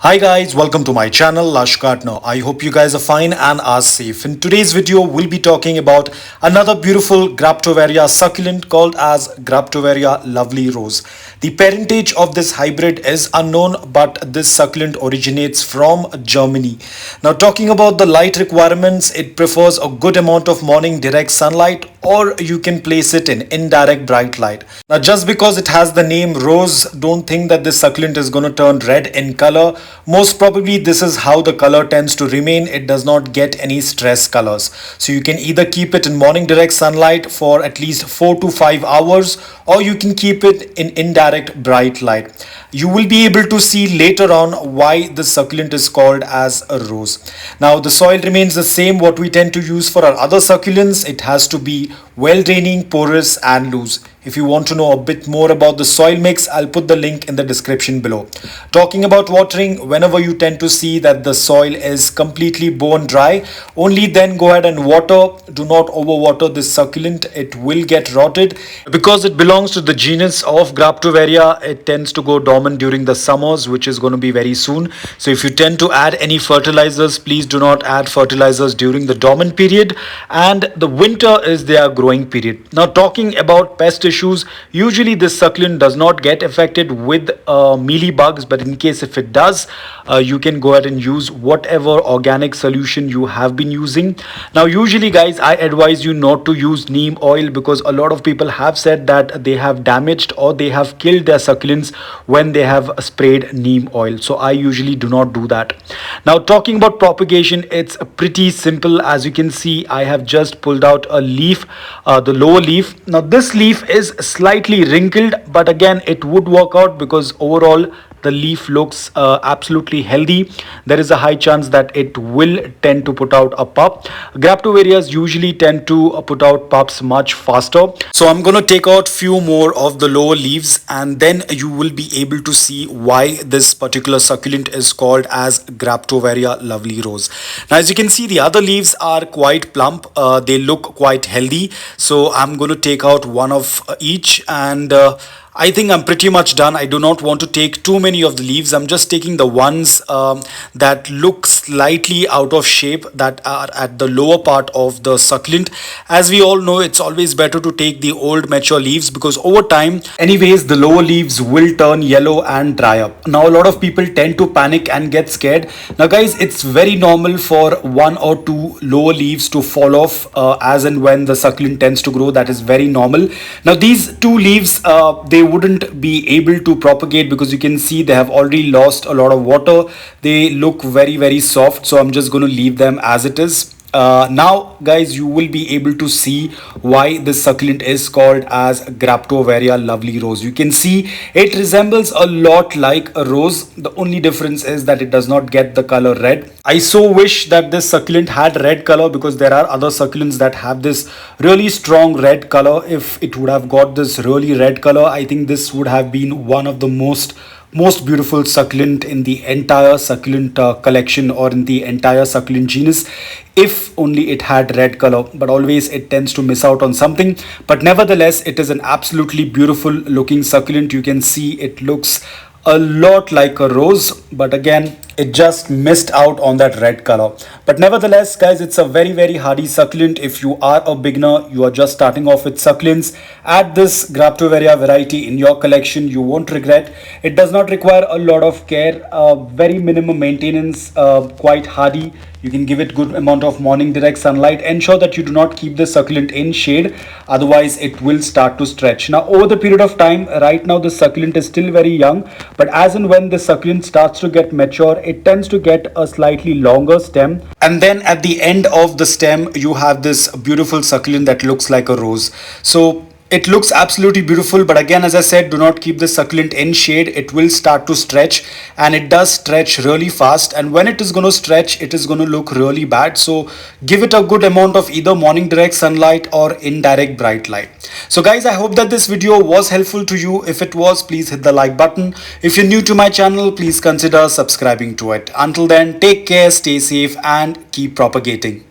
Hi guys, welcome to my channel Lush Gardener. I hope you guys are fine and are safe. In today's video, we'll be talking about another beautiful Graptoveria succulent called as Graptoveria Lovely Rose. The parentage of this hybrid is unknown, but this succulent originates from Germany. Now talking about the light requirements, it prefers a good amount of morning direct sunlight, or you can place it in indirect bright light. Now just because it has the name rose, don't think that this succulent is going to turn red in color. Most probably this is how the color tends to remain. It does not get any stress colors. So you can either keep it in morning direct sunlight for at least 4 to 5 hours, or you can keep it in indirect bright light. You will be able to see later on why the succulent is called as a rose. Now the soil remains the same what we tend to use for our other succulents. It has to be well draining, porous and loose. If you want to know a bit more about the soil mix, I'll put the link in the description below. Talking about watering, whenever you tend to see that the soil is completely bone dry, only then go ahead and water. Do not overwater this succulent. It will get rotted. Because it belongs to the genus of Graptoveria, it tends to go dormant during the summers, which is going to be very soon. So if you tend to add any fertilizers, please do not add fertilizers during the dormant period, and the winter is their growing period. Now talking about pest issues, usually this succulent does not get affected with mealy bugs, but in case if it does, you can go ahead and use whatever organic solution you have been using. Now usually guys, I advise you not to use neem oil, because a lot of people have said that they have damaged or they have killed their succulents when they have sprayed neem oil. So I usually do not do that. Now talking about propagation, it's pretty simple. As you can see, I have just pulled out a leaf, the lower leaf. Now this leaf is slightly wrinkled, but again it would work out because overall the leaf looks absolutely healthy. There is a high chance that it will tend to put out a pup. Graptoverias usually tend to put out pups much faster. So I'm going to take out few more of the lower leaves, and then you will be able to see why this particular succulent is called as Graptoveria Lovely Rose. Now as you can see, the other leaves are quite plump. They look quite healthy. So I'm going to take out one of each, and I think I'm pretty much done. I do not want to take too many of the leaves. I'm just taking the ones that look slightly out of shape, that are at the lower part of the succulent. As we all know, it's always better to take the old mature leaves, because over time, anyways, the lower leaves will turn yellow and dry up. Now a lot of people tend to panic and get scared. Now guys, it's very normal for 1 or 2 lower leaves to fall off as and when the succulent tends to grow. That is very normal. Now these 2 leaves, they wouldn't be able to propagate, because you can see they have already lost a lot of water. They look very soft, so I'm just going to leave them as it is. Now guys, you will be able to see why this succulent is called as Graptoveria Lovely Rose. You can see it resembles a lot like a rose. The only difference is that it does not get the color red. I so wish that this succulent had red color, because there are other succulents that have this really strong red color. If it would have got this really red color, I think this would have been one of the most beautiful succulent in the entire succulent collection, or in the entire succulent genus, if only it had red color. But always it tends to miss out on something. But nevertheless, it is an absolutely beautiful looking succulent. You can see it looks a lot like a rose, but again it just missed out on that red color. But nevertheless guys, it's a very hardy succulent. If you are a beginner, you are just starting off with succulents, add this Graptoveria variety in your collection. You won't regret. It does not require a lot of care, very minimum maintenance, quite hardy. You can give it good amount of morning direct sunlight. Ensure that you do not keep the succulent in shade, otherwise it will start to stretch. Now over the period of time, right now the succulent is still very young, but as and when the succulent starts to get mature, it tends to get a slightly longer stem, and then at the end of the stem you have this beautiful succulent that looks like a rose. So it looks absolutely beautiful, but again, as I said, do not keep the succulent in shade. It will start to stretch, and it does stretch really fast, and when it is going to stretch, it is going to look really bad. So give it a good amount of either morning direct sunlight or indirect bright light. So guys, I hope that this video was helpful to you. If it was, please hit the like button. If you're new to my channel, please consider subscribing to it. Until then, take care, stay safe and keep propagating.